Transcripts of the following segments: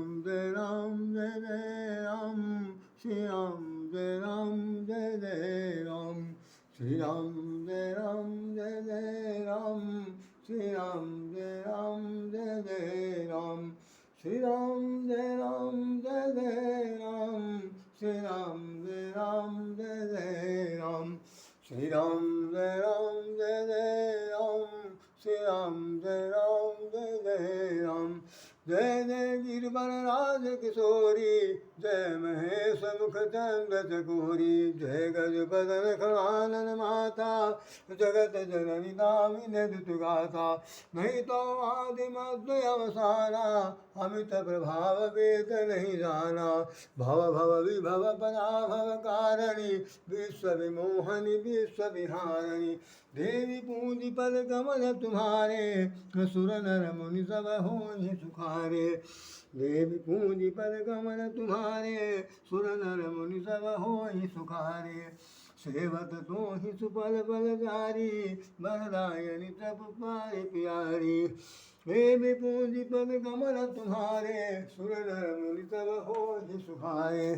जय राम जय जय राम, श्री राम जय राम जय जय राम, श्री राम जय राम जय जय राम, श्री राम जय राम जय जय राम, श्री राम जय राम जय जय राम, श्री राम जय राम जय जय राम, श्री राम जय राम जय जय राम, श्री राम जय राम जय जय राम। जय जय गिरवर राज किशोरी, जय महेश मुख चंद्र चकोरी, जय गज बदन खड़ानन माता, जगत जननी दामिनी दुत गाथा, नहीं तो आदि मध्य अवसाना, अमित प्रभाव वेद नहीं जाना, भव भव विभव पराभव कारिणी, विश्व विमोहनी विश्व विहारिणी, देवी पूंजी पद कमल तुम्हारे, सुर नर मुनि सब होहि सुखारे, देवी पूंजी पद कमल तुम्हारे, सुर नर मुनि सब होहि सुखारे, सेवत तो ही सुपल बल जारी, बरदायनि तप पाए प्यारी, देवी पूंजी पद कमल तुम्हारे, सुर नर मुनि सब होहि सुखारे,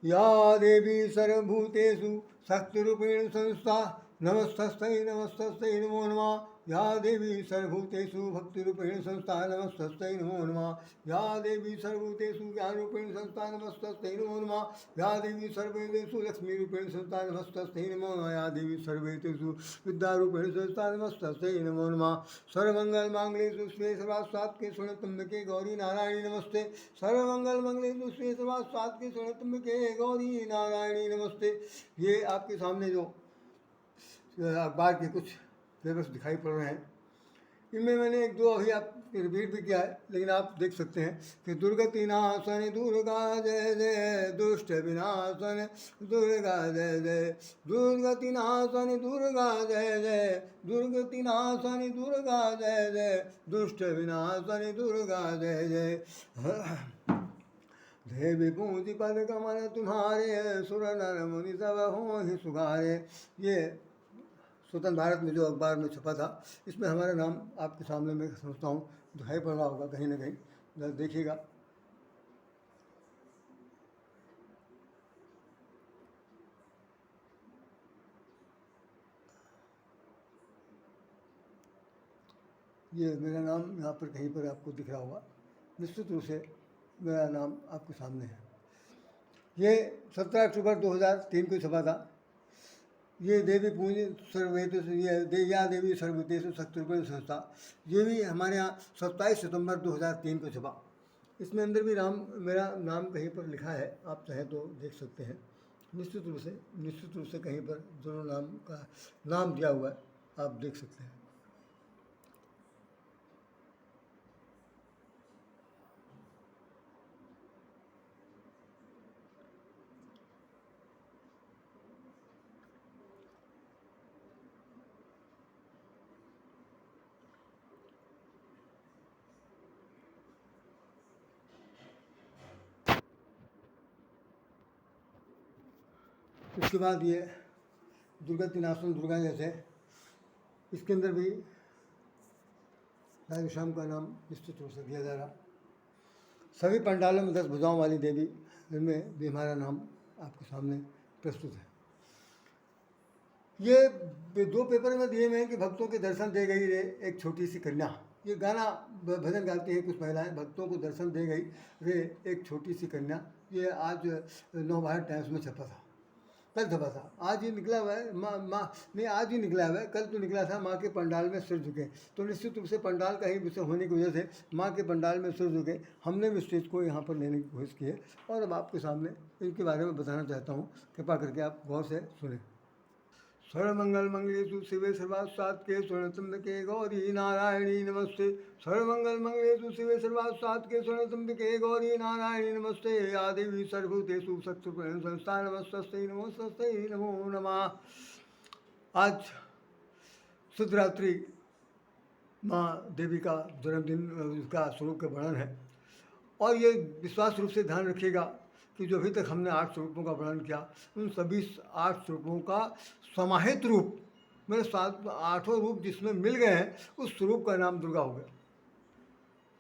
या देवी सर्वभूतेषु शक्तिरूपेण संस्था, नमस्तस्यै नमस्तस्यै नमो नमः, या देवी सर्वभूतेषु भक्तिरूपेण संस्था, नमस्तस्यै नमो नमः, या देवी सर्वभूतेषु ज्ञानरूपेण संस्था, नमस्तस्यै नमो नमः, या देवी सर्ववेदेषु लक्ष्मीरूपेण संस्था, नमस्तस्यै नमो नमः, या देवी सर्ववेदेषु विद्यारूपेण संस्था, नमस्तस्यै नमो नमः, सर्वमङ्गलमाङ्गल्ये शिवे सर्वार्थसाधके शरण्ये गौरी नारायणी नमस्ते, सर्वमङ्गलमाङ्गल्ये शिवे सर्वार्थसाधके शरण्ये गौरी नारायणी नमस्ते। ये आपके सामने जो अखबार के कुछ पेपर्स दिखाई पड़ रहे हैं, इनमें मैंने एक दो अभी आप रिपीट भी किया है, लेकिन आप देख सकते हैं कि दुर्गति नाशन दुर्गा जय जय, दुष्ट विनाशन दुर्गा जय जय, दुर्गति नाशन दुर्गा जय जय, दुर्गति नाशन दुर्गा जय जय, दुष्ट विनाशन दुर्गा जय जय, देवी पूंजी पद कमल तुम्हारे, सुर नर मुनि सब होहि सुखारे। ये स्वतंत्र भारत में जो अखबार में छपा था, इसमें हमारा नाम आपके सामने मैं समझता हूँ दिखाई पड़ रहा होगा कहीं ना कहीं, जरा देखिएगा। ये मेरा नाम यहाँ पर कहीं पर आपको दिख रहा होगा, निश्चित रूप से मेरा नाम आपके सामने है। ये 17 अक्टूबर 2003 को छपा था। ये देवी पूंजी सर्ववेदेषु, ये या देवी सर्वभूतेषु शक्तिरूपेण संस्था, ये भी हमारे यहाँ 27 सितंबर 2003 को छपा। इसमें अंदर भी मेरा नाम कहीं पर लिखा है, आप चाहें तो देख सकते हैं। निश्चित रूप से कहीं पर दोनों नाम का नाम दिया हुआ है, आप देख सकते हैं। उसके बाद ये दुर्गति नाशन दुर्गा जैसे, इसके अंदर भी राधे श्याम का नाम निश्चित रूप से दिया जा रहा। सभी पंडालों में 10 भुजाओं वाली देवी, इनमें भी हमारा नाम आपके सामने प्रस्तुत है। ये 2 पेपर में दिए हुए हैं कि भक्तों के दर्शन दे गई रे एक छोटी सी कन्या। ये गाना भजन गाती है कुछ महिलाएं, भक्तों को दर्शन दे गई रे एक छोटी सी कन्या। ये आज नवभारत टाइम्स में छपा था, कल छपा था, आज ये निकला हुआ है। माँ नहीं, आज ही निकला हुआ है, कल तो निकला था माँ के पंडाल में सिर झुके। तो निश्चित रूप से पंडाल का ही विषय होने की वजह से माँ के पंडाल में सिर झुके, हमने भी स्टेज को यहाँ पर लेने की कोशिश की है और अब आपके सामने इनके बारे में बताना चाहता हूँ, कृपा करके आप गौर से सुने। सर्वमंगल मंगलेषु शिवे सर्वार्थसाधके शरण्ये गौरी नारायणी नमस्ते, सर्वमंगल मंगलेषु शिवे सर्वार्थसाधके शरण्ये गौरी नारायणी नमस्ते, या देवी सर्वभूतेषु शक्तिरूपेण संस्था, नमस्तस्यै नमो नमः। आज सिद्धरात्रि माँ देवी का जन्मदिन, उसका स्वरूप का वर्णन है और ये विश्वास रूप से ध्यान रखिएगा कि जो अभी तक हमने 8 स्वरूपों का वर्णन किया, उन सभी 8 स्वरूपों का समाहित रूप, मेरे 8 रूप जिसमें मिल गए हैं, उस स्वरूप का नाम दुर्गा हो गया।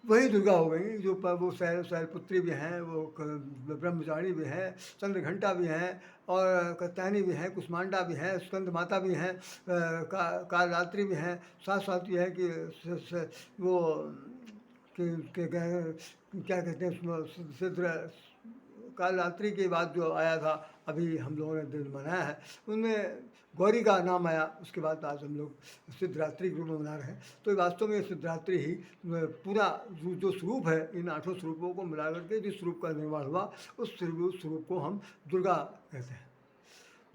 वही दुर्गा हो गई जो वो शैलपुत्री भी हैं, वो ब्रह्मचारिणी भी हैं, चंद्रघंटा भी हैं, और कात्यायनी भी हैं, कुष्मांडा भी हैं, स्कंद माता भी हैं, कालरात्रि भी हैं। साथ साथ ये है कि वो क्या कहते हैं उसमें सिद्ध कालरात्रि के बाद जो आया था, अभी हम लोगों ने दिन मनाया है, उनमें गौरी का नाम आया। उसके बाद आज हम लोग सिद्धरात्रि के रूप में मना रहे हैं। तो वास्तव में सिद्धरात्रि ही पूरा जो स्वरूप है, इन 8 स्वरूपों को मिला करके जिस स्वरूप का निर्माण हुआ, उस स्वरूप को हम दुर्गा कहते हैं।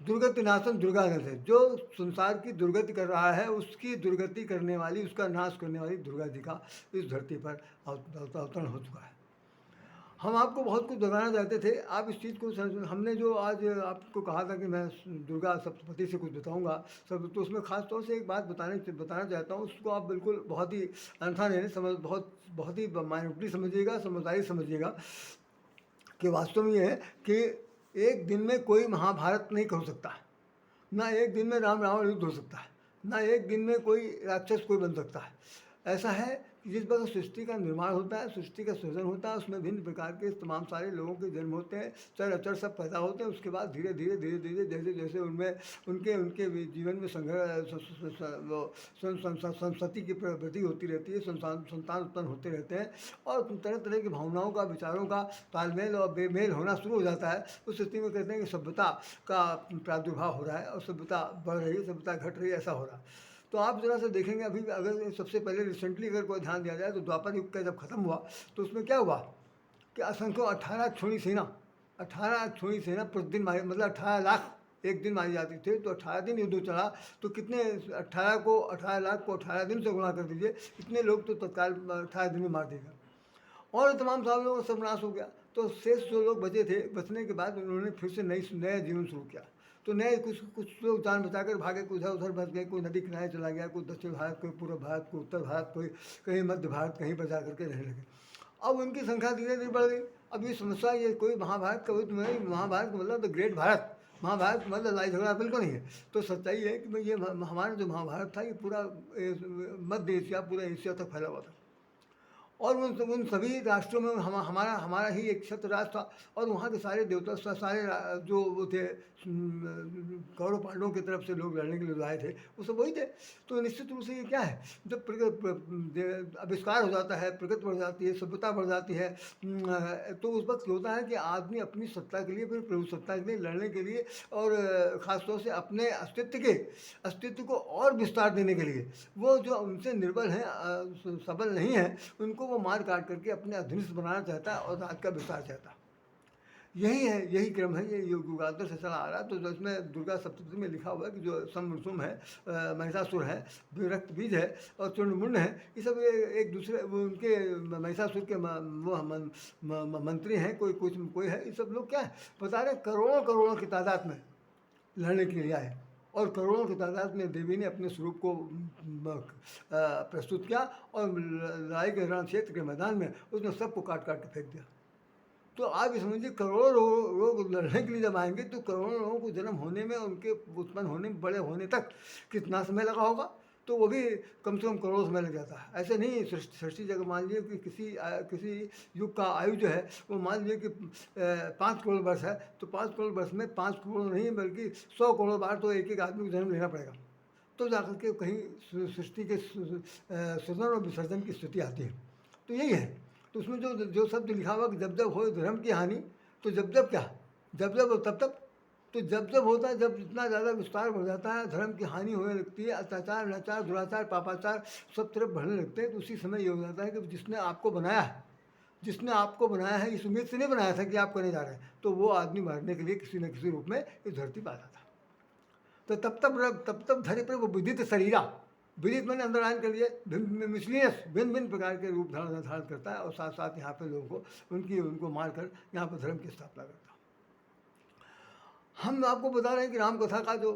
दुर्गति नाशन दुर्गा कहते हैं। जो संसार की दुर्गति कर रहा है, उसकी दुर्गति करने वाली, उसका नाश करने वाली दुर्गा जी का इस धरती पर अवतरण हो चुका है। हम आपको बहुत कुछ बताना चाहते थे, आप इस चीज़ को हमने जो आज आपको कहा था कि मैं दुर्गा सप्तपदी से कुछ बताऊंगा सब, तो उसमें ख़ास तौर से एक बात बताना चाहता हूँ। उसको आप बिल्कुल बहुत ही अन्यथा नहीं बहुत ही माइन्यूटली समझिएगा, समझदारी समझिएगा कि वास्तव में ये है कि एक दिन में कोई महाभारत नहीं हो सकता, ना एक दिन में राम रावण युद्ध हो सकता है, ना एक दिन में कोई राक्षस कोई बन सकता है। ऐसा है कि जिस प्रकार सृष्टि का निर्माण होता है, सृष्टि का सृजन होता है, उसमें भिन्न प्रकार के तमाम सारे लोगों के जन्म होते हैं, चर अचर सब पैदा होते हैं। उसके बाद धीरे धीरे जैसे जैसे उनमें उनके उनके जीवन में संस्कृति की वृद्धि होती रहती है, संतान उत्पन्न होते रहते हैं, और तरह तरह की भावनाओं का, विचारों का तालमेल और बेमेल होना शुरू हो जाता है। उस स्थिति में कहते हैं कि सभ्यता का प्रादुर्भाव हो रहा है, और सभ्यता बढ़ रही है, सभ्यता घट रही है, ऐसा हो रहा है। तो आप ज़रा सा देखेंगे, अभी अगर सबसे पहले रिसेंटली अगर कोई ध्यान दिया जाए, तो द्वापर युग का जब खत्म हुआ, तो उसमें क्या हुआ कि असंख्य 18 अक्षौणी सेना प्रतिदिन मारी, मतलब 18 लाख एक दिन मारी जाती थी। तो 18 दिन युद्ध चला, तो कितने 18 लाख को 18 दिन से गुणा कर दीजिए, इतने लोग तो तत्काल 18 दिन में मार दिए गए, और तमाम सालों का सर्वनाश हो गया। तो शेष जो लोग बचे थे, बचने के बाद उन्होंने फिर से नया जीवन शुरू किया। तो नए कुछ लोग जान बचाकर भागे, कोई इधर उधर बच गए, कोई नदी किनारे चला गया, कोई दक्षिण भारत, कोई पूर्व भारत, कोई उत्तर भारत, कोई कहीं मध्य भारत, कहीं पर जा करके रहने लगे। अब उनकी संख्या धीरे धीरे बढ़ गई। अब ये समस्या, ये कोई महाभारत का नहीं, महाभारत का मतलब द ग्रेट भारत, महाभारत का मतलब लड़ाई झगड़ा बिल्कुल नहीं है। तो सच्चाई है कि भाई ये हमारा जो महाभारत था, ये पूरा मध्य एशिया, पूरा एशिया तक फैला हुआ था, और उन सभी राष्ट्रों में हमारा ही एक छत्र राष्ट्र था, और वहाँ के सारे देवता, सारे जो वो थे कौरव पांडवों की तरफ से लोग लड़ने के लिए आए थे, वो सब वही थे। तो निश्चित रूप से ये क्या है, जब आविष्कार हो जाता है, प्रगति बढ़ जाती है, सभ्यता बढ़ जाती है, तो उस वक्त होता है कि आदमी अपनी सत्ता के लिए, फिर प्रभु सत्ता के लिए लड़ने के लिए, और ख़ासतौर से अपने अस्तित्व को और विस्तार देने के लिए, वो जो उनसे निर्बल हैं, सबल नहीं है, उनको वो मार काट करके अपने अधीनस्थ बनाना चाहता है, और राज्य का विस्तार चाहता है। यही है, यही क्रम है, ये युगांतर से चला आ रहा है। तो इसमें दुर्गा सप्तशती में लिखा हुआ है कि जो समसुम है, महिषासुर है, विरक्त बीज है, और चुंडमुंड है, ये सब एक दूसरे वो उनके महिषासुर के वो मंत्री हैं, कोई है, ये सब लोग क्या है बता रहे, करोड़ों की तादाद में लड़ने के लिए आए, और करोड़ों की तादाद में देवी ने अपने स्वरूप को प्रस्तुत किया, और लड़ाई के रण क्षेत्र के मैदान में उसने सबको काट काट के फेंक दिया। तो आप ये समझिए, करोड़ों लोग लड़ने के लिए जब आएंगे, तो करोड़ों लोगों को जन्म होने में, उनके उत्पन्न होने में, बड़े होने तक कितना समय लगा होगा, तो वो भी कम से कम करोड़ों समय लग जाता है। ऐसे नहीं सृष्टि जगह मान लीजिए कि किसी युग का आयु जो है, वो मान लीजिए कि 5 करोड़ वर्ष है, तो 5 करोड़ वर्ष में 5 करोड़ नहीं बल्कि 100 करोड़ बार तो एक आदमी को जन्म लेना पड़ेगा, तो जाकर के कहीं सृष्टि के सृजन और विसर्जन की स्थिति आती है। तो यही है। तो उसमें जो शब्द लिखा हुआ कि जब जब हो धर्म की हानि, तो जब क्या, जब तब, तो जब होता है, जब जितना ज़्यादा विस्तार बढ़ जाता है, धर्म की हानि होने लगती है, अत्याचार, अनाचार, दुराचार, पापाचार सब तरफ बढ़ने लगते हैं, तो उसी समय ये हो जाता है कि जिसने आपको बनाया है, इस उम्मीद से नहीं बनाया था कि आप करने जा रहे हैं, तो वो आदमी मारने के लिए किसी न किसी रूप में इस धरती पर आता था। तो तब धरे पर वो विदित शरीरा, विदित मैंने अंदर आयन कर लिए, मिसलियस भिन्न प्रकार के रूप धारण करता है, और साथ साथ यहाँ पे लोगों को उनको मार कर यहाँ पर धर्म की स्थापना करता है। हम आपको बता रहे हैं कि राम कथा का जो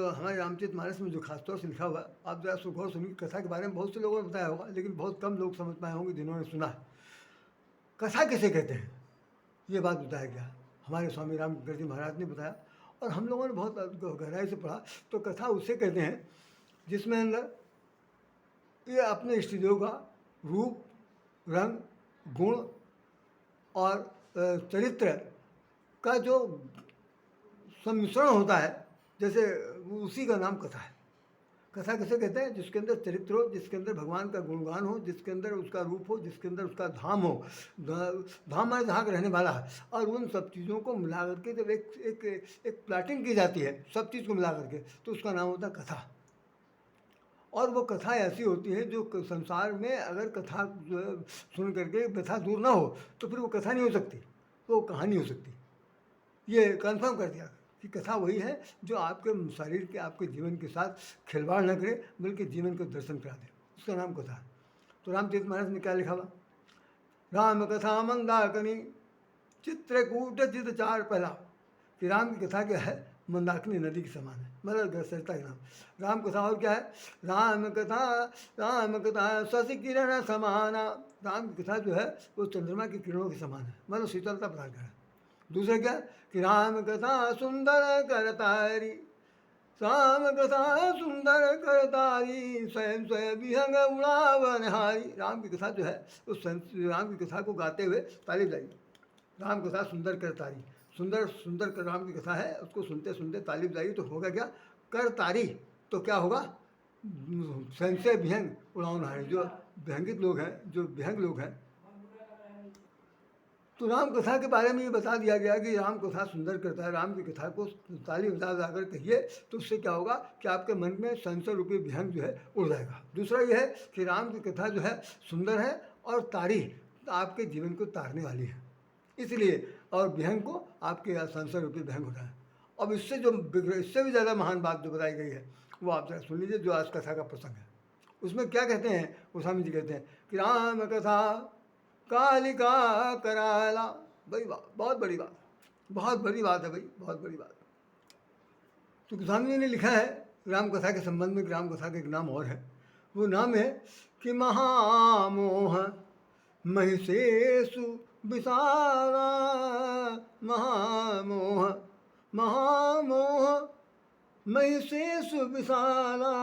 हमारे रामचरितमानस में जो खासतौर से लिखा हुआ है, आप जरा सुगौर सुनिए। कथा के बारे में बहुत से लोगों ने बताया होगा, लेकिन बहुत कम लोग समझ पाए होंगे जिन्होंने सुना है। कथा किसे कहते हैं, ये बात बताया गया, हमारे स्वामी रामकृष्ण जी महाराज ने बताया, और हम लोगों ने बहुत गहराई से पढ़ा। तो कथा उसे कहते हैं जिसमें अंदर ये अपने इष्टदेव का रूप, रंग, गुण और चरित्र का जो सम्मिश्रण होता है, जैसे उसी का नाम कथा है। कथा किसे कहते हैं? जिसके अंदर चरित्र हो, जिसके अंदर भगवान का गुणगान हो, जिसके अंदर उसका रूप हो, जिसके अंदर उसका धाम हो। धाम माने जहाँ का रहने वाला है। और उन सब चीज़ों को मिला करके जब एक एक एक प्लाटिंग की जाती है, सब चीज़ को मिला करके, तो उसका नाम होता है कथा। और वो कथा ऐसी होती है जो संसार में अगर कथा जो है सुन करके व्यथा दूर ना हो तो फिर वो कथा नहीं हो सकती, वो कहानी हो सकती। ये कंफर्म कर दिया कि कथा वही है जो आपके शरीर के, आपके जीवन के साथ खिलवाड़ न करे, बल्कि जीवन को दर्शन करा दे, उसका नाम कथा है। तो रामचरितमानस में क्या लिखा हुआ? राम कथा मंदाकिनी चित्रकूट चित चार पहला। कि राम की कथा क्या है? मंदाकिनी नदी के समान है, मतलब सरिता के नाम। राम कथा और क्या है? राम कथा शशि किरण समाना। राम की कथा जो है वो चंद्रमा की किरणों के समान है, मतलब शीतलता प्रदान कर है। दूसरा क्या? कि राम कथा सुंदर करतारी, राम कथा सुंदर करतारी, स्वयं स्वयं विहंग उड़ावनहारी। राम की कथा जो है उस राम की कथा को गाते हुए ताली बजाइए। राम कथा सुंदर करतारी, सुंदर सुंदर कर राम की कथा है, उसको सुनते सुनते ताली बजाइए तो होगा क्या? करतारी, तो क्या होगा? स्वयं से विहंग उड़ावनहारी। जो विहंगित लोग हैं, जो विहंग लोग हैं, तो राम कथा के बारे में ये बता दिया गया कि राम कथा सुंदर करता है। राम की कथा को ताली बजा बजा कर कहिए तो उससे क्या होगा कि आपके मन में संशय रूपी विहंग जो है उड़ जाएगा। दूसरा ये है कि राम की कथा जो है सुंदर है और तारी आपके जीवन को तारने वाली है, इसलिए, और विहंग को आपके संशय रूपी विहंग होता है। अब इससे जो इससे भी ज़्यादा महान बात जो बताई गई है वो आप जरा सुन लीजिए, जो आज कथा का प्रसंग है। उसमें क्या कहते हैं? गोस्वामी जी कहते हैं कि राम कथा कालिका कराला। बड़ी बात, बहुत बड़ी बात, बहुत बड़ी बात है भाई, बहुत बड़ी बात। तो गोस्वामी जी ने लिखा है राम कथा के संबंध में, राम कथा का एक नाम और है, वो नाम है कि महामोह महिषेषु विशाला। महामोह, महामोह महिषेषु विशाला,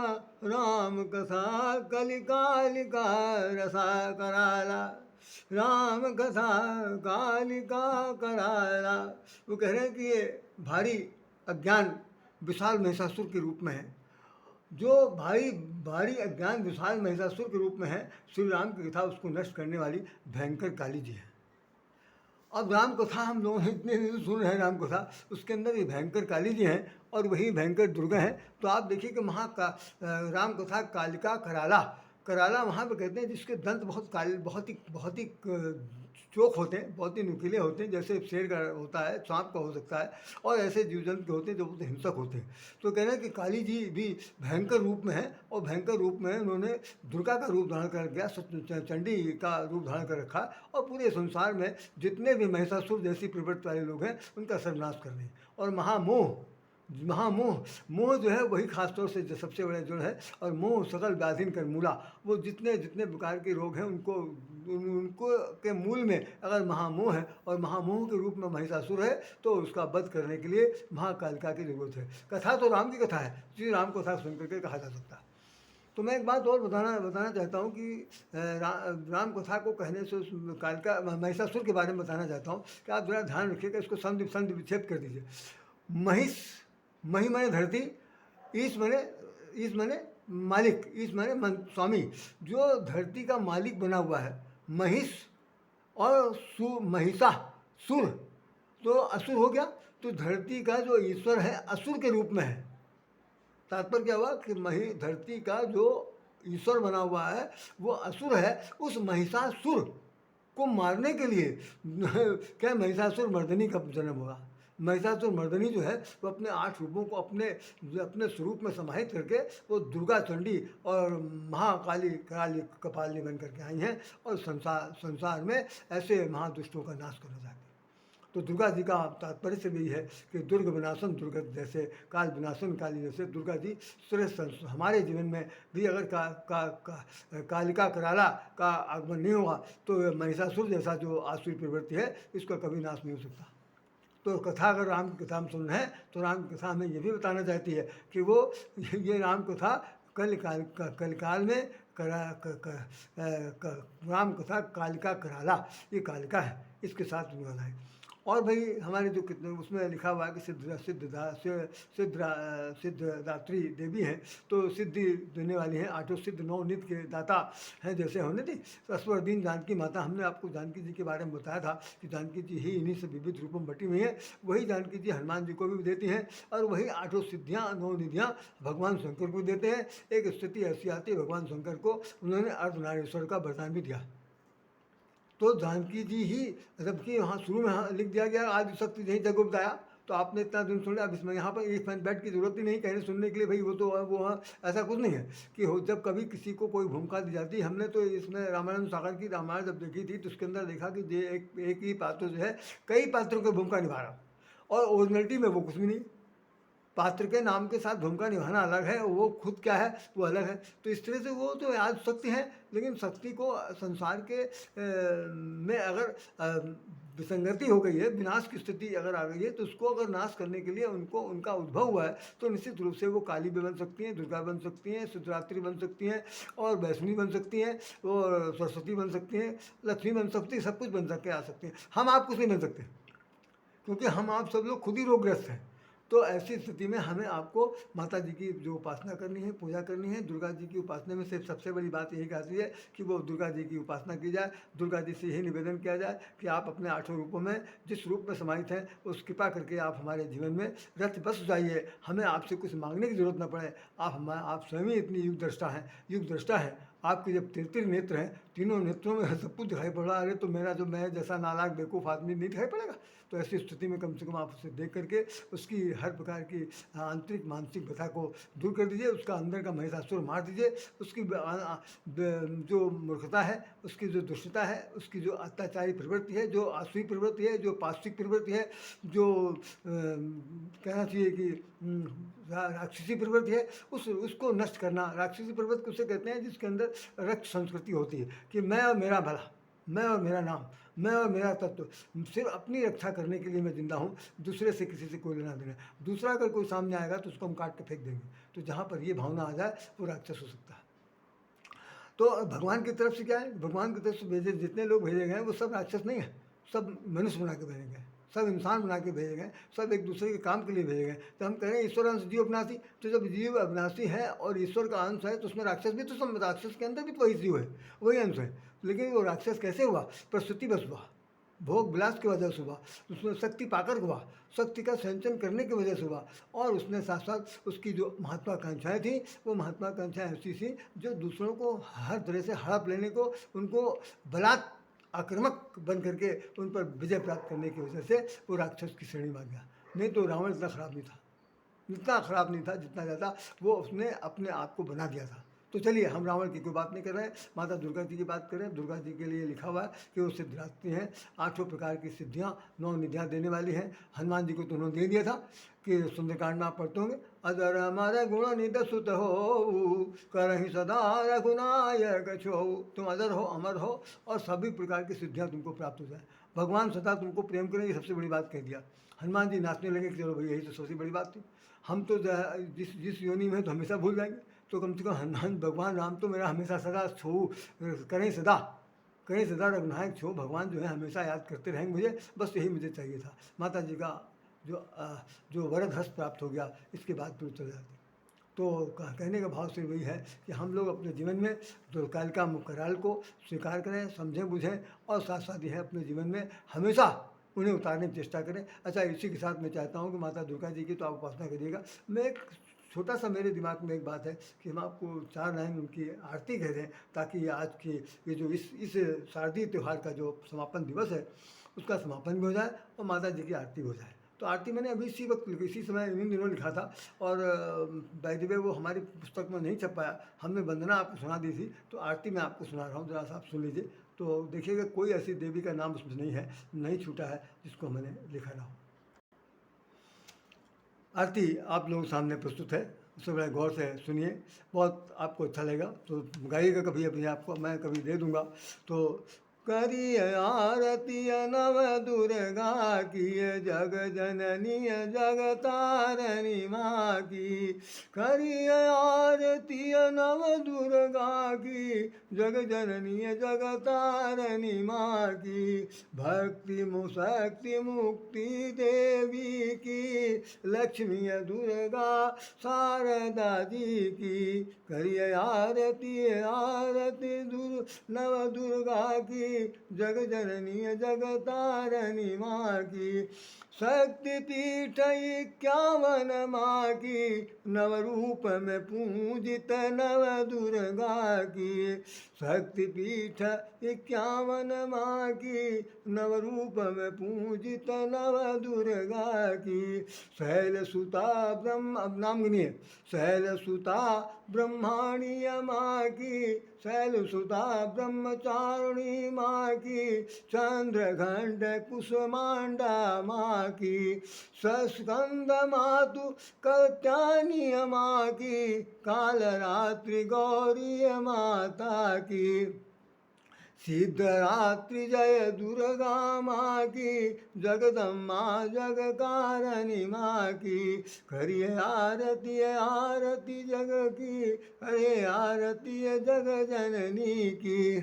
राम कथा कलिकालिका रसा कराला। राम कथा कालिका कराला। वो कह रहे हैं कि ये भारी अज्ञान विशाल महिषासुर के रूप में है, जो भारी अज्ञान विशाल महिषासुर के रूप में है। श्री राम की कथा उसको नष्ट करने वाली भयंकर काली जी है। अब राम कथा हम लोग इतने दिन सुन रहे हैं, राम कथा उसके अंदर ये भयंकर काली जी हैं और वही भयंकर दुर्गा हैं। तो आप देखिए कि वहाँ का राम कथा कालिका कराला, कराला वहाँ पे कहते हैं जिसके दंत बहुत ही चोक होते हैं, बहुत ही नुकीले होते हैं, जैसे शेर का होता है, सांप का हो सकता है, और ऐसे जीव जंतु के होते हैं जो बहुत हिंसक होते हैं। तो कह रहे हैं कि काली जी भी भयंकर रूप में है, और भयंकर रूप में उन्होंने दुर्गा का रूप धारण कर गया, चंडी का रूप धारण कर रखा, और पूरे संसार में जितने भी महिषासुर जैसी प्रवृत्ति वाले लोग हैं उनका सर्वनाश कर रहे हैं। और महामोह, मोह जो है वही खासतौर से जो सबसे बड़ा जड़ है, और मोह सकल व्याधिन कर मूला। वो जितने प्रकार के रोग हैं उनको के मूल में अगर महामोह है, और महामोह के रूप में महिषासुर है, तो उसका वध करने के लिए महाकालिका की जरूरत है। कथा तो राम की कथा है, इसलिए राम कथा सुन करके कहा जा सकता है। तो मैं एक बात और बताना चाहता हूँ कि राम कथा को कहने से उस कालिका महिषासुर के बारे में बताना चाहता हूँ कि आप जरा ध्यान रखिएगा, इसको संधि विच्छेद कर दीजिए। मही माने धरती, ईश माने मालिक, ईश माने स्वामी, जो धरती का मालिक बना हुआ है। महिष और महिषा सुर, तो असुर हो गया। तो धरती का जो ईश्वर है असुर के रूप में है। तात्पर्य क्या हुआ कि धरती का जो ईश्वर बना हुआ है वो असुर है। उस महिषासुर को मारने के लिए क्या महिषासुर मर्दनी का जन्म हुआ। महिषासुर मर्दनी जो है वो अपने 8 रूपों को अपने स्वरूप में समाहित करके वो दुर्गा चंडी और महाकाली काली कपालिनी बन करके आई हैं, और संसार में ऐसे महादुष्टों का नाश करना चाहती हैं। तो दुर्गा जी का तात्पर्य से भी है कि दुर्ग विनाशन दुर्गा जैसे, काल विनाशन काली जैसे दुर्गा जी श्रेष्ठ। हमारे जीवन में भी अगर कालिका कराला का आगमन नहीं हुआ तो महिषासुर जैसा जो आसुरी प्रवृत्ति है इसका कभी नाश नहीं हो सकता। तो कथा अगर राम की कथा हम सुन रहे हैं तो राम की कथा हमें ये भी बताना चाहती है कि वो ये राम कथा कलिकाल में राम कथा कालिका कराला, ये कालिका है, इसके साथ होने वाला है। और भाई हमारे जो कितने उसमें लिखा हुआ है कि सिद्धदात्री देवी हैं, तो सिद्धि देने वाली हैं, आठों सिद्ध नौ नित्य के दाता हैं। जैसे होने थी असवरदीन जानकी माता, हमने आपको जानकी जी के बारे में बताया था कि जानकी जी ही इन्हीं से विविध रूपों में बटी हुई हैं। वही जानकी जी हनुमान जी को भी देती हैं, और वही आठों सिद्धियाँ नौ निधियाँ भगवान शंकर को देते हैं। एक स्थिति ऐसी आती है, भगवान शंकर को उन्होंने अर्धनारीश्वर का वरदान भी दिया। तो जानकी जी ही, जबकि वहाँ शुरू में लिख दिया गया आदि शक्ति यही जगह बताया, तो आपने इतना दिन सुन लिया। अब इसमें यहाँ पर एक बेड की जरूरत ही नहीं कहने सुनने के लिए, भाई वो तो वो हाँ, ऐसा कुछ नहीं है कि हो। जब कभी किसी को कोई भूमिका दी जाती है, हमने तो इसमें रामायण सागर की रामायण जब देखी थी तो उसके अंदर देखा कि ये एक ही पात्र जो है कई पात्रों की भूमिका निभा रहा, और ओरिजिनलिटी में वो कुछ भी नहीं। पात्र के नाम के साथ भूमिका निभाना अलग है, वो खुद क्या है वो अलग है। तो इस तरह से वो तो आज शक्ति है, लेकिन शक्ति को संसार के में अगर विसंगति हो गई है, विनाश की स्थिति अगर आ गई है, तो उसको अगर नाश करने के लिए उनको उनका उद्भव हुआ है, तो निश्चित रूप से वो काली भी बन सकती हैं, दुर्गा बन सकती हैं, सिद्धरात्रि बन सकती हैं, और वैष्णवी बन सकती हैं, और सरस्वती बन सकती हैं, लक्ष्मी बन सकती है, सब कुछ बन सके आ सकती हैं। हम आप कुछ नहीं बन सकते, क्योंकि हम आप सब लोग खुद ही रोगग्रस्त हैं। तो ऐसी स्थिति में हमें आपको माता जी की जो उपासना करनी है, पूजा करनी है। दुर्गा जी की उपासना में से सबसे बड़ी बात यही कहती है कि वो दुर्गा जी की उपासना की जाए। दुर्गा जी से यही निवेदन किया जाए कि आप अपने आठों रूपों में जिस रूप में समाहित हैं, उस कृपा करके आप हमारे जीवन में रथ बस जाइए, हमें आपसे कुछ मांगने की जरूरत न पड़े। आप स्वयं ही इतनी युग दृष्टा हैं, युग दृष्टा हैं। आपके जब 33 नेत्र हैं, तीनों नेत्रों में सब कुछ दिखाई पड़ रहा है, अरे तो मेरा जो मैं जैसा नालायक बेवकूफ़ आदमी नहीं दिखाई पड़ेगा। तो ऐसी स्थिति में कम से कम आप उसे देख करके उसकी हर प्रकार की आंतरिक मानसिक व्यथा को दूर कर दीजिए, उसका अंदर का महिषासुर मार दीजिए, उसकी जो मूर्खता है, उसकी जो दुष्टता है, उसकी जो अत्याचारी प्रवृत्ति है, जो आसुरी प्रवृत्ति है, जो पाश्विक प्रवृत्ति है, जो कहना चाहिए कि राक्षसी प्रवृत्ति है, उसको नष्ट करना। राक्षसी प्रवृत्ति उसे कहते हैं जिसके अंदर रक्त संस्कृति होती है कि मैं और मेरा भला, मैं और मेरा नाम, मैं और मेरा तत्व, सिर्फ अपनी रक्षा करने के लिए मैं जिंदा हूँ, दूसरे से किसी से कोई लेना देना। दूसरा अगर कोई सामने आएगा तो उसको हम काट के फेंक देंगे। तो जहाँ पर ये भावना आ जाए वो राक्षस हो सकता है। तो भगवान की तरफ से क्या है, भगवान की तरफ से भेजे जितने लोग भेजे गए वो सब राक्षस नहीं है, सब मनुष्य बना के भेजे गए, सब इंसान बना के भेजे गए, सब एक दूसरे के काम के लिए भेजे गए। तो हम कह रहे हैं ईश्वर अंश जीव अविनाशी, तो जब जीव अविनाशी है और ईश्वर का अंश है, तो उसमें राक्षस भी, तो सब राक्षस के अंदर भी तो वही जीव है, वही अंश है। लेकिन वो राक्षस कैसे हुआ, प्रस्तुति बस हुआ, भोग विलास की वजह से हुआ, उसमें शक्ति पाकर हुआ, शक्ति का संचन करने की वजह से हुआ। और उसने साथ साथ उसकी जो महत्वाकांक्षाएँ थी, वो महत्वाकांक्षाएँ ऐसी थी जो दूसरों को हर तरह से हड़प लेने को, उनको बलात् आक्रामक बन करके उन पर विजय प्राप्त करने की वजह से वो राक्षस की श्रेणी में आ गया। नहीं तो रावण इतना खराब नहीं था, इतना खराब नहीं था जितना ज़्यादा वो उसने अपने आप को बना दिया था। तो चलिए हम रावण की कोई बात नहीं कर रहे हैं, माता दुर्गा जी की बात करें। दुर्गा जी के लिए लिखा हुआ है कि वो सिद्धिदात्री हैं, 8 प्रकार की सिद्धियाँ 9 निधियाँ देने वाली हैं। हनुमान जी को तो उन्होंने दे दिया था कि सुंदरकांड में आप पढ़ते होंगे, अदर हमारे गुण निध सुत हो करहि सदा रघुनायक छो, तुम अदर हो, अमर हो, और सभी प्रकार की सिद्धियाँ तुमको प्राप्त हो जाए, भगवान सदा तुमको प्रेम करें। ये सबसे बड़ी बात कह दिया। हनुमान जी नाचने लगे कि चलो भाई यही तो सबसे बड़ी बात थी, हम तो जिस योनि में तो हमेशा भूल जाएंगे, तो कम से कम हनुमान भगवान राम तो मेरा हमेशा सदा छो करें, सदा रघुनायक छो, भगवान जो है हमेशा याद करते रहेंगे मुझे, बस यही मुझे चाहिए था। माता जी का जो वरद हस्त प्राप्त हो गया, इसके बाद फिर चले जाते। तो कहने का भाव सिर्फ वही है कि हम लोग अपने जीवन में तो कालिका मुकराल को स्वीकार करें, समझें बुझें, और साथ साथ यह अपने जीवन में हमेशा उन्हें उतारने की चेष्टा करें। अच्छा, इसी के साथ मैं चाहता हूँ कि माता दुर्गा जी की तो आप उपासना करिएगा। मैं एक छोटा सा मेरे दिमाग में एक बात है कि हम आपको 4 लाइन उनकी आरती कह दें, ताकि आज की ये जो इस शारदीय त्यौहार का जो समापन दिवस है उसका समापन भी हो जाए और माता जी की आरती हो जाए। तो आरती मैंने अभी इसी वक्त इसी समय इन दिनों लिखा था, और बाय द वे वो हमारी पुस्तक में नहीं छप पाया, हमने वंदना आपको सुना दी थी, तो आरती मैं आपको सुना रहा हूँ, ज़रा सा आप सुन लीजिए। तो देखिएगा कोई ऐसी देवी का नाम उसमें नहीं है, नहीं छूटा है जिसको मैंने लिखा ना हो। आरती आप लोगों के सामने प्रस्तुत है, उससे बड़ा गौर से सुनिए, बहुत आपको अच्छा लगेगा। तो गाइएगा कभी, अभी आपको मैं कभी दे दूँगा। तो करिय आरती नव दुर्गा की, जग जननी जग तारणी माँ की। करिय आरती नव दुर्गा की, जग जननी जग तारणी माँ की। भक्ति शक्ति मुक्ति देवी की, लक्ष्मी दुर्गा शारदा जी की। करिय आरती आरती नव दुर्गा की, जग जननी जग तारणी माँ की। शक्तिपीठ 51 माँ की, नव रूप में पूजित नव दुर्गा की। शक्तिपीठ 51 माँ की, नव रूप में पूजित नव दुर्गा की। शैल सुता ब्रह्म, अब नाम गिनिए, शैल सुता ब्रह्माणी माँ की, शैल सुता ब्रह्मचारिणी माँ की। चंद्रघंट कुसुमांडा माँ की। सस्कंद मातु कत्यानी माँ की, कालरात्रि गौरी माता की। सिद्धरात्रि जय दुर्गा माँ की, जगदम्मा जग कारणि माँ की। करिए आरती आरती जग की, अरे आरती जग जननी की।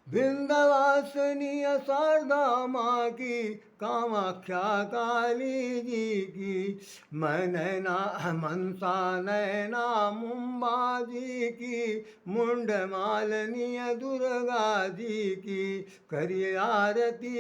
विंध्यवासिनी शारदा माँ की, कामाख्या काली जी की। मैं नैना मनसा नैना मुंबा जी की, मुंड मालिनी दुर्गा जी की। करिए आरती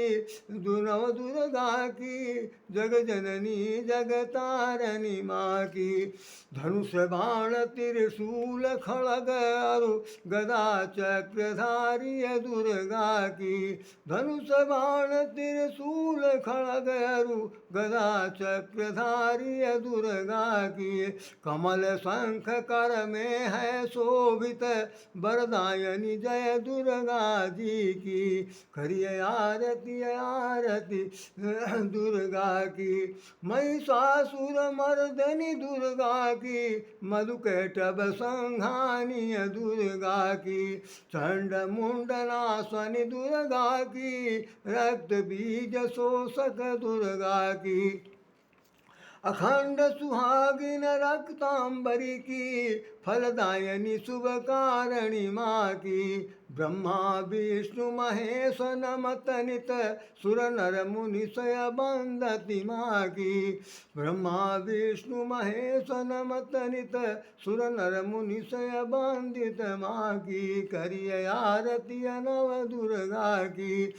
नव दुर्गा की, जग जननी जग तारणी माँ की। धनुष बाण त्रिशूल खड़ग अरु गदा चक्रधारी दुर्गा की। धनुष बाण त्रिशूल खड़ग अरु गदा चक्रधारी दुर्गा की। कमल शंख कर में है शोभित, वरदायनी जय दुर्गा जी की। करिए आरती आरती दुर्गा की। महिषासुर मर्दनी दुर्गा की, मधुकैटभ संघानी दुर्गा की। चंड मुंडनाशनी दुर्गा की, रक्त बीज शोषक दुर्गा की। अखंड सुहागिन रक्तांबरी की, फलदायनी शुभ कारिणी माँ की। ब्रह्मा विष्णु महेश नमत नित, सुर नर मुनि सय बंदती माँ की। ब्रह्मा विष्णु महेश नमत नित, सुर नर मुनि सय बंदित माँ की। करिय आरती नव दुर्गा की।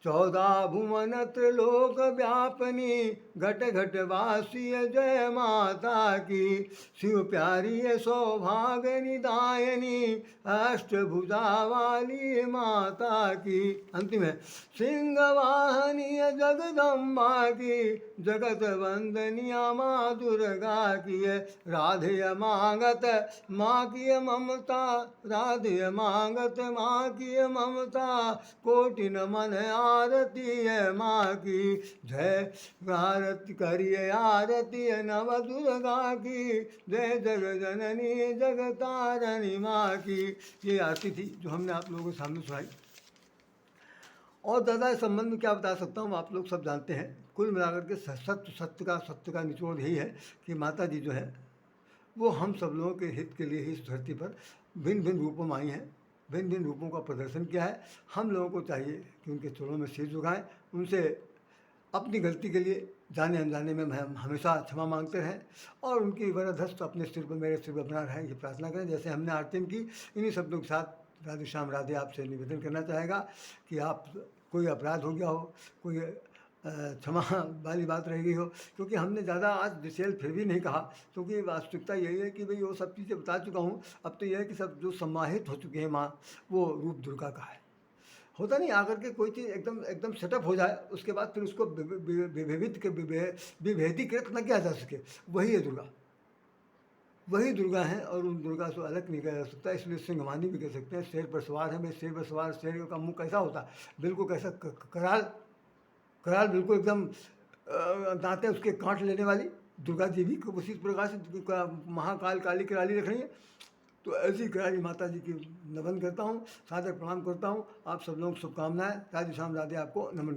14 भुवन त्रिलोक व्यापनी, घट घट वासी जय माता की। शिव प्यारी सौभाग्य दायनी, अष्टभुजा वाली माता की। अंतिम है, सिंह वाहनी जगदम्बा की, जगत वंदनिया माँ दुर्गा की। राधे मांगत माँ की ममता, राधे मांगत माँ की ममता। कोटि नमन आरती है माँ की। जय आरती करिए आरती है नव दुर्गा की, जय जग जननी जग तारणी माँ की। ये आरती थी जो हमने आप लोगों के सामने सुनाई। और दादा इस संबंध में क्या बता सकता हूँ, आप लोग सब जानते हैं। कुल मिलाकर के सत्य का निचोड़ यही है कि माता जी जो है वो हम सब लोगों के हित के लिए ही इस धरती पर भिन्न भिन्न रूपों में आई हैं, भिन्न भिन्न रूपों का प्रदर्शन किया है। हम लोगों को चाहिए कि उनके चरणों में सिर झुकाएं, उनसे अपनी गलती के लिए जाने अनजाने में हम हमेशा क्षमा मांगते रहें, और उनकी वरदहस्त अपने सिर पर मेरे सिर पर बना रहे ये प्रार्थना करें। जैसे हमने आरती में की, इन्हीं शब्दों के साथ राधे श्याम राधे आपसे निवेदन करना चाहेगा कि आप कोई अपराध हो गया हो, कोई क्षमा वाली बात रह गई हो, क्योंकि हमने ज़्यादा आज डिटेल फिर भी नहीं कहा, क्योंकि वास्तविकता यही है कि भाई वो सब चीज़ें बता चुका हूँ। अब तो यह है कि सब जो सम्मानित हो चुके हैं माँ, वो रूप दुर्गा का है। होता नहीं आकर के कोई चीज़ एकदम एकदम सेटअप हो जाए, उसके बाद फिर उसको विभेदीकृत न किया जा सके, वही है दुर्गा, वही दुर्गा है। और उन दुर्गा से अलग नहीं किया जा सकता, इसलिए सिंहवानी भी कह सकते हैं। शेर पर सवार है, मैं शेर पर सवार, शेर का मुँह कैसा होता है, बिल्कुल कैसा कराल, बिल्कुल एकदम दांतें उसके काट लेने वाली। दुर्गा जी भी उसी प्रकार से महाकाल काली कराली रख रही है। तो ऐसी करारी माता जी की नमन करता हूँ, सादर प्रणाम करता हूँ। आप सब लोग शुभकामनाएँ। राधे श्याम, राधे। आपको नमन।